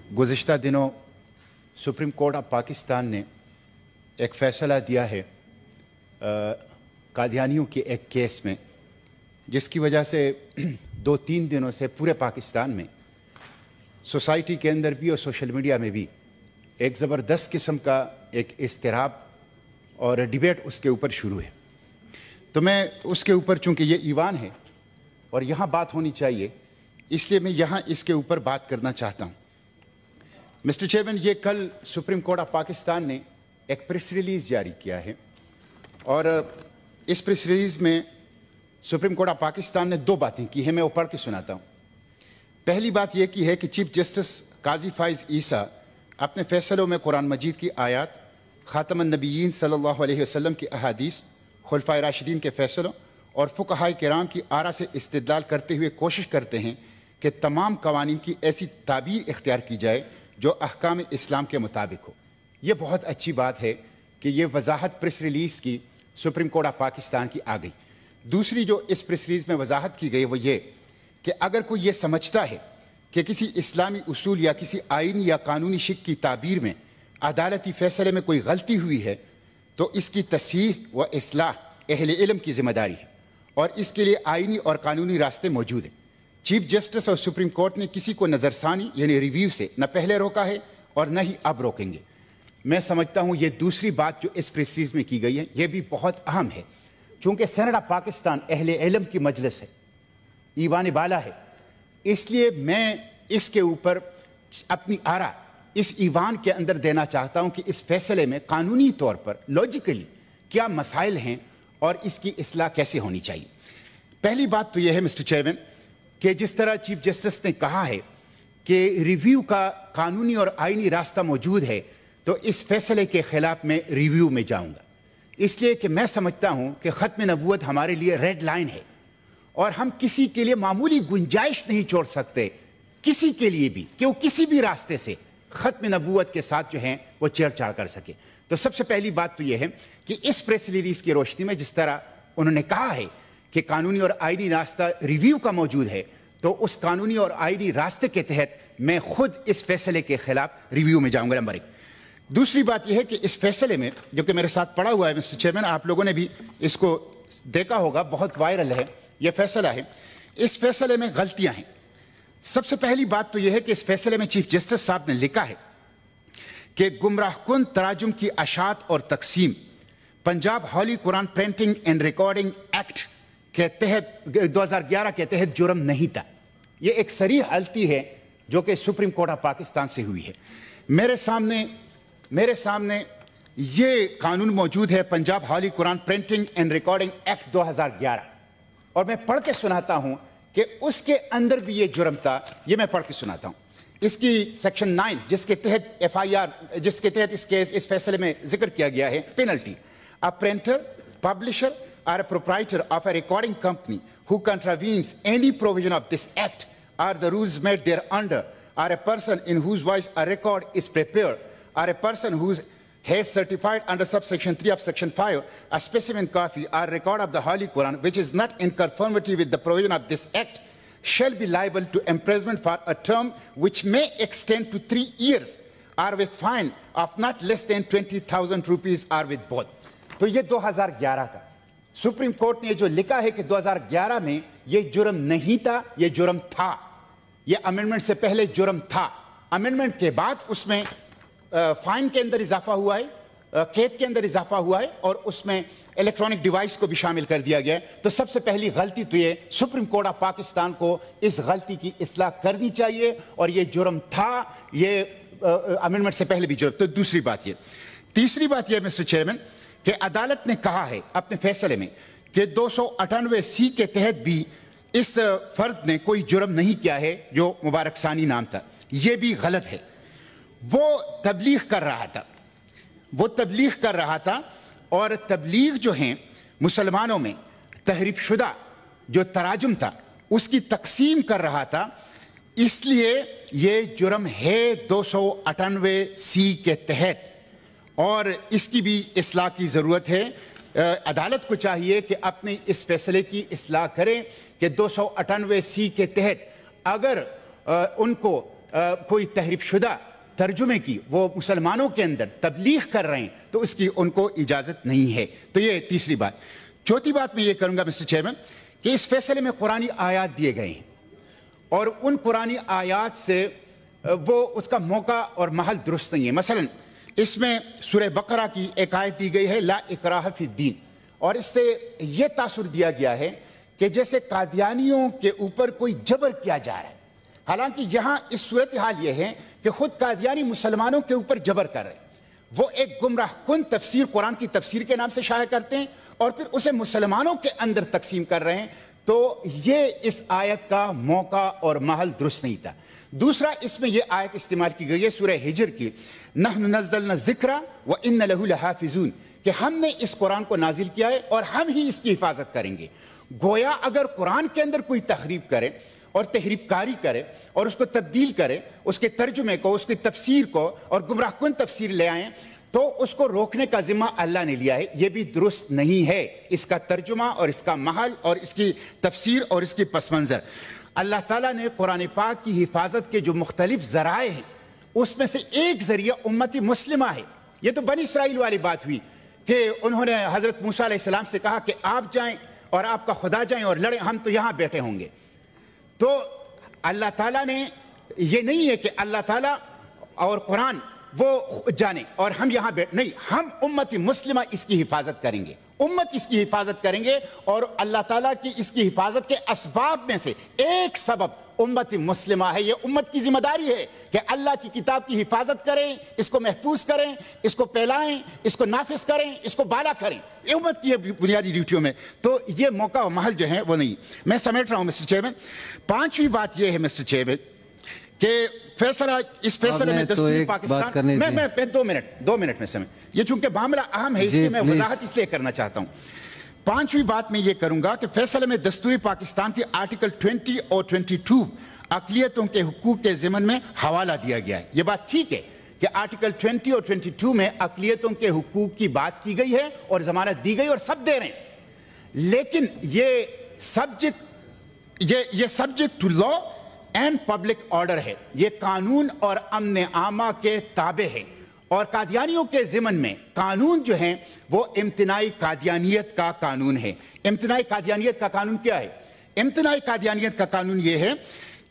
गुज़िश्ता दिनों supreme court of Pakistan ने एक फ़ैसला दिया है कादियानियों के एक केस में, जिसकी वजह से 2-3 दिनों से पूरे पाकिस्तान में सोसाइटी के अंदर भी और सोशल मीडिया में भी एक ज़बरदस्त किस्म का एक इज़्तिराब और डिबेट उसके ऊपर शुरू है। तो मैं उसके ऊपर, चूँकि ये ईवान है और यहाँ बात होनी चाहिए, इसलिए मैं यहाँ इसके ऊपर बात करना चाहता हूँ। मिस्टर चेयरमैन, ये कल सुप्रीम कोर्ट ऑफ पाकिस्तान ने एक प्रेस रिलीज़ जारी किया है और इस प्रेस रिलीज़ में सुप्रीम कोर्ट ऑफ पाकिस्तान ने 2 बातें की हैं। मैं वो पढ़ के सुनाता हूँ। पहली बात यह की है कि चीफ जस्टिस काजी फाइज ईसा अपने फैसलों में कुरान मजीद की आयत, ख़ातमुन नबिय्यीन सल्लल्लाहु अलैहि वसल्लम की अहादीस, खुलफाए राशिदीन के फैसलों और फुक़हाए किराम की आरा से इस्तिदलाल करते हुए कोशिश करते हैं कि तमाम कवानीन की ऐसी ताबीर इख्तियार की जाए जो अहकाम इस्लाम के मुताबिक हो। ये बहुत अच्छी बात है कि ये वजाहत प्रेस रिलीज़ की सुप्रीम कोर्ट ऑफ पाकिस्तान की आ गई। दूसरी जो इस प्रेस रिलीज़ में वजाहत की गई वो ये कि अगर कोई ये समझता है कि किसी इस्लामी उसूल या किसी आइनी या कानूनी शिक की ताबीर में अदालती फैसले में कोई गलती हुई है तो इसकी तस्हीह व इस्लाह अहले इल्म की जिम्मेदारी है और इसके लिए आइनी और कानूनी रास्ते मौजूद हैं। चीफ जस्टिस और सुप्रीम कोर्ट ने किसी को नज़रसानी यानी रिव्यू से न पहले रोका है और न ही अब रोकेंगे। मैं समझता हूँ ये दूसरी बात जो इस प्रेस रिलीज़ में की गई है ये भी बहुत अहम है, चूँकि सेनेट ऑफ पाकिस्तान अहले इल्म की मजलिस है, ईवान बाला है, इसलिए मैं इसके ऊपर अपनी आरा इस ईवान के अंदर देना चाहता हूँ कि इस फैसले में कानूनी तौर पर लॉजिकली क्या मसाइल हैं और इसकी इस्लाह कैसे होनी चाहिए। पहली बात तो यह है मिस्टर चेयरमैन कि जिस तरह चीफ जस्टिस ने कहा है कि रिव्यू का कानूनी और आइनी रास्ता मौजूद है, तो इस फैसले के खिलाफ मैं रिव्यू में जाऊंगा, इसलिए कि मैं समझता हूं कि ख़त्म नबूवत हमारे लिए रेड लाइन है और हम किसी के लिए मामूली गुंजाइश नहीं छोड़ सकते, किसी के लिए भी, कि वो किसी भी रास्ते से ख़त्म नबूवत के साथ जो हैं वो छेड़छाड़ कर सके। तो सबसे पहली बात तो यह है कि इस प्रेस रिलीज की रोशनी में जिस तरह उन्होंने कहा है कि कानूनी और आइनी रास्ता रिव्यू का मौजूद है, तो उस कानूनी और आइनी रास्ते के तहत मैं खुद इस फैसले के खिलाफ रिव्यू में जाऊंगा, नंबर 1। दूसरी बात यह है कि इस फैसले में, जो कि मेरे साथ पड़ा हुआ है मिस्टर चेयरमैन, आप लोगों ने भी इसको देखा होगा, बहुत वायरल है यह फैसला है, इस फैसले में गलतियां हैं। सबसे पहली बात तो यह है कि इस फैसले में चीफ जस्टिस साहब ने लिखा है कि गुमराहकुन तराजुम की अशात और तकसीम Punjab holy Quran printing and recording act के तहत 2011 के तहत जुर्म नहीं था। यह एक सरीह गलती है जो कि सुप्रीम कोर्ट ऑफ पाकिस्तान से हुई है। मेरे सामने ये कानून मौजूद है, Punjab holy Quran printing and recording act 2011, और मैं पढ़ के सुनाता हूं कि उसके अंदर भी ये जुर्म था। ये मैं पढ़ के सुनाता हूं। इसकी सेक्शन 9 जिसके तहत FIR, जिसके तहत इस फैसले में जिक्र किया गया है, penalty: a printer, publisher or a proprietor of a recording company who contravenes any provision of this act or the rules made thereunder, or a person in whose voice a record is prepared, or a person who has certified under subsection 3 of section 5 a specimen copy or record of the Holy Quran which is not in conformity with the provision of this act shall be liable to imprisonment for a term which may extend to 3 years or with fine of not less than 20,000 rupees or with both। तो ये 2011 का supreme court ने जो लिखा है कि 2011 में ये जुर्म नहीं था, ये जुर्म था। ये अमेंडमेंट से पहले जुर्म था, अमेंडमेंट के बाद उसमें फाइन के अंदर इजाफा हुआ है, कैद के अंदर इजाफा हुआ है और उसमें इलेक्ट्रॉनिक डिवाइस को भी शामिल कर दिया गया है। तो सबसे पहली गलती तो ये सुप्रीम कोर्ट ऑफ पाकिस्तान को इस गलती की इस्लाह करनी चाहिए और ये जुर्म था, ये अमेंडमेंट से पहले भी जुर्म। तो दूसरी बात ये। तीसरी बात ये मिस्टर चेयरमैन कि अदालत ने कहा है अपने फैसले में कि 298C के तहत भी इस फर्द ने कोई जुर्म नहीं किया है जो मुबारक सानी नाम था। यह भी गलत है। वो तबलीग कर रहा था और तबलीग जो है मुसलमानों में तहरीफ शुदा जो तराजुम था उसकी तकसीम कर रहा था, इसलिए ये जुर्म है 298C के तहत और इसकी भी इस्लाह की ज़रूरत है। अदालत को चाहिए कि अपने इस फैसले की इस्लाह करें कि 298C के तहत अगर उनको کوई तहरीफ शुदा तर्जुमे की वो मुसलमानों के अंदर तबलीग कर रहे हैं तो उसकी उनको इजाज़त नहीं है। तो ये तीसरी बात। चौथी बात मैं ये करूँगा मिस्टर चेयरमैन कि इस फैसले में कुरानी आयात दिए गए हैं और उन कुरानी आयात से वो उसका मौका और महल दुरुस्त नहीं है। मसलन इसमें सूरह बकरा की एक आयत दी गई है ला इकराह फिद्दीन, और इससे ये तासुर दिया गया है कि जैसे कादियानियों के ऊपर कोई जबर किया जा रहा है। हालांकि यहाँ इस सूरत हाल ये है कि खुद कादियानी मुसलमानों के ऊपर जबर कर रहे हैं। वो एक गुमराह कुन तफसीर कुरान की तफसीर के नाम से शाया करते हैं और फिर उसे मुसलमानों के अंदर तकसीम कर रहे हैं। तो ये इस आयत का मौका और महल दुरुस्त नहीं था। दूसरा, इसमें यह आयत इस्तेमाल की गई है सूरह हिजर की, नहनु नज़्ज़लना ज़िक्रा व इन्ना लहू लहाफ़िज़ून, कि हमने इस कुरान को नाजिल किया है और हम ही इसकी हिफाजत करेंगे। गोया अगर कुरान के अंदर कोई तहरीफ करे और तहरीफकारी करे और उसको तब्दील करे, उसके तर्जुमे को, उसकी तफसीर को और गुमराह कुन तफसीर ले आए, तो उसको रोकने का जिम्मा अल्लाह ने लिया है। यह भी दुरुस्त नहीं है। इसका तर्जुमा और इसका महल और इसकी तफसीर और इसकी पस मंज़र, अल्लाह ताला ने कुरान पाक की हिफाजत के जो मुख्तलिफ ज़राए हैं उसमें से एक ज़रिया उम्मती मुस्लिमा है। यह तो बनी इसराइल वाली बात हुई कि उन्होंने हज़रत मूसा अलैहिस्सलाम से कहा कि आप जाएं और आपका खुदा जाएं और लड़ें, हम तो यहाँ बैठे होंगे। तो अल्लाह ताला ने, ये नहीं है कि अल्लाह ताला और कुरान वो जाने और हम यहाँ बैठ, नहीं, हम उम्मती मुस्लिमा इसकी हिफाजत करेंगे, उम्मत इसकी हिफाजत करेंगे। और अल्लाह ताला की इसकी हिफाजत के असबाब में से एक सबब उम्मत मुस्लिमा है। ये उम्मत की जिम्मेदारी है कि अल्लाह की किताब की हिफाजत करें, इसको महफूज करें, इसको फैलाएं, इसको नाफिज करें, इसको बाला करें। ये उम्मत की बुनियादी ड्यूटियों में तो ये मौका और महल जो है वो नहीं। मैं समेट रहा हूँ मिस्टर चेयरमैन। पांचवी बात ये है मिस्टर चेयरमैन कि फैसला, इस फैसले में दस्तूर पाकिस्तान, मैं 2 मिनट में समय, ये चूंकि मामला अहम है इसलिए मैं वजाहत इसलिए करना चाहता हूं। पांचवी बात मैं ये करूंगा कि फैसले में दस्तूर पाकिस्तान के आर्टिकल 20 और 22 अक़लियतों के हुकूक के ज़िमन में हवाला दिया गया है। ये बात ठीक है कि आर्टिकल 20 और 22 में अक़लियतों के हुकूक की बात की गई है और जमानत दी गई और सब दे रहे हैं, लेकिन ये subject to law and public order है। ये कानून और अमन आमा के ताबे है। और कादियानियों के ज़िमन में कानून जो है वो इम्तिनाई कादियानियत का कानून है। इम्तिनाई कादियानियत का कानून क्या है? इम्तिनाई कादियानियत का कानून ये है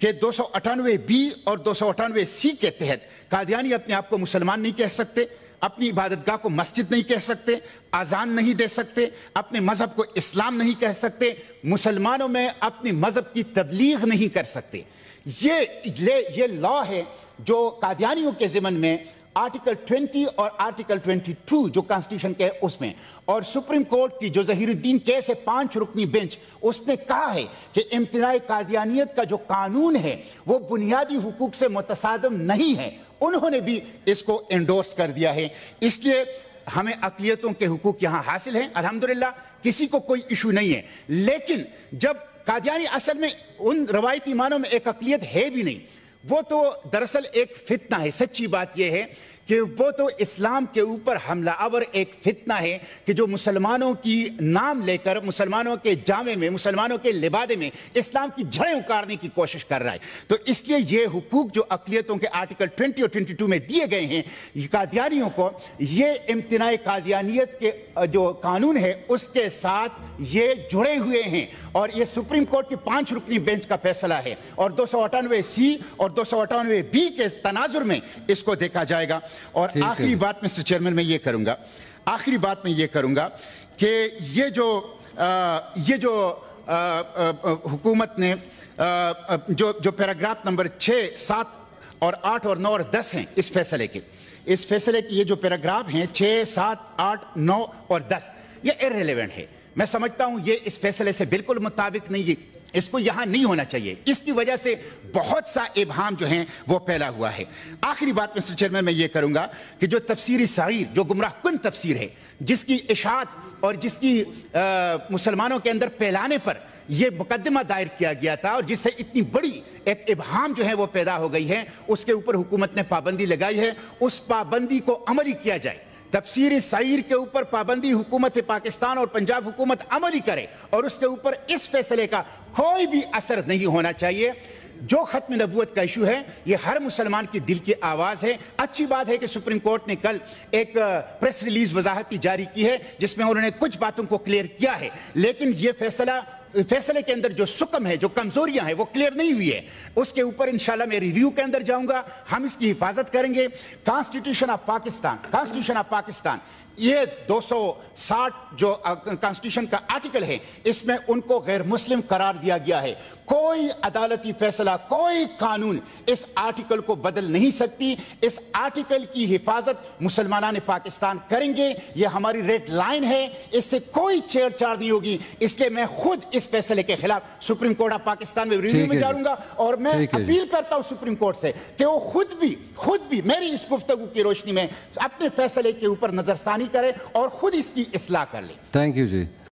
कि 298B और 298C के तहत कादियानी अपने आप को मुसलमान नहीं कह सकते, अपनी इबादतगाह को मस्जिद नहीं कह सकते, आज़ान नहीं दे सकते, अपने मजहब को इस्लाम नहीं कह सकते, मुसलमानों में अपनी मजहब की तबलीग नहीं कर सकते। ये लॉ है जो कादियानियों के ज़िमन में आर्टिकल 20 और आर्टिकल 22 जो कॉन्स्टिट्यूशन के उसमें, और सुप्रीम कोर्ट की जो ज़हीरुद्दीन केस है 5 रुकनी बेंच, उसने कहा है कि इम्तिनाई कादियानियत का जो कानून है वो बुनियादी हुकूक से मुतसादम नहीं है। उन्होंने भी इसको एंडोर्स कर दिया है। इसलिए हमें अक़लियतों के हुकूक यहां हासिल हैं, अल्हम्दुलिल्लाह, किसी को कोई इशू नहीं है। लेकिन जब कादियानी असल में उन रवायती मानों में एक अक़लियत है भी नहीं, वो तो दरअसल एक फितना है। सच्ची बात यह है कि वो तो इस्लाम के ऊपर हमलावर एक फितना है कि जो मुसलमानों की नाम लेकर, मुसलमानों के जामे में, मुसलमानों के लिबादे में इस्लाम की जड़ें उखाड़ने की कोशिश कर रहा है। तो इसलिए ये हुकूक जो अक़लियतों के आर्टिकल 20 और 22 में दिए गए हैं कादियानियों को, ये इम्तिनाई कादियानियत के जो कानून है उसके साथ ये जुड़े हुए हैं। और ये सुप्रीम कोर्ट की 5 रुकनी बेंच का फैसला है और 298C और 298B के तनाजुर में इसको देखा जाएगा। और आखिरी बात मिस्टर चेयरमैन मैं ये करूंगा, आखिरी बात मैं ये करूंगा कि ये जो हुकूमत ने जो पैराग्राफ नंबर 6, 7 और 8 और 9 और 10 हैं इस फैसले के ये जो पैराग्राफ हैं 6, 7, 8, 9 और 10, ये इर्रेलेवेंट है। मैं समझता हूं ये इस फैसले से बिल्कुल मुताबिक नहीं है, इसको यहां नहीं होना चाहिए। इसकी वजह से बहुत सा इबहाम जो हैं वो फैला हुआ है। आखिरी बात मिस्टर चेयरमैन मैं ये करूंगा कि जो तफसीरी सगीर, जो गुमराह कुन तफसीर है, जिसकी इशाअत और जिसकी मुसलमानों के अंदर फैलाने पर यह मुकदमा दायर किया गया था और जिससे इतनी बड़ी एक इबहाम जो है वो पैदा हो गई है, उसके ऊपर हुकूमत ने पाबंदी लगाई है। उस पाबंदी को अमली किया जाए। तफसीरी सईर के ऊपर पाबंदी हुकूमत पाकिस्तान और पंजाब हुकूमत अमली करे और उसके ऊपर इस फैसले का कोई भी असर नहीं होना चाहिए। جو ختم نبوت کا ایشو ہے یہ ہر مسلمان کی دل کی آواز ہے. اچھی بات ہے کہ سپریم کورٹ نے کل ایک پریس ریلیز وضاحتی جاری کی ہے جس میں انہوں نے کچھ باتوں کو کلیئر کیا ہے, لیکن یہ فیصلے کے اندر جو سکم ہے, جو کمزوریاں ہیں وہ کلیئر نہیں ہوئی ہے. اس کے اوپر انشاءاللہ میں ریویو کے اندر جاؤں گا, ہم اس کی حفاظت کریں گے. کانسٹیٹیوشن آف پاکستان یہ 260 جو کانسٹیٹیوشن کا آرٹیکل ہے اس میں ان کو غیر مسلم قرار دیا گیا ہے. کوئی عدالتی فیصلہ, کوئی قانون اس آرٹیکل کو بدل نہیں سکتی. اس آرٹیکل کی حفاظت مسلمانان پاکستان کریں گے, یہ ہماری ریڈ لائن ہے, اس سے کوئی چھیڑ چھاڑ نہیں ہوگی. اس لیے میں خود اس فیصلے کے خلاف سپریم کورٹ آف پاکستان میں ریویو میں جاؤں گا, اور میں اپیل کرتا ہوں سپریم کورٹ سے کہ وہ خود بھی میری اس گفتگو کی روشنی میں اپنے فیصلے کے اوپر نظر ثانی کرے اور خود اس کی اصلاح کر لے. Thank you G.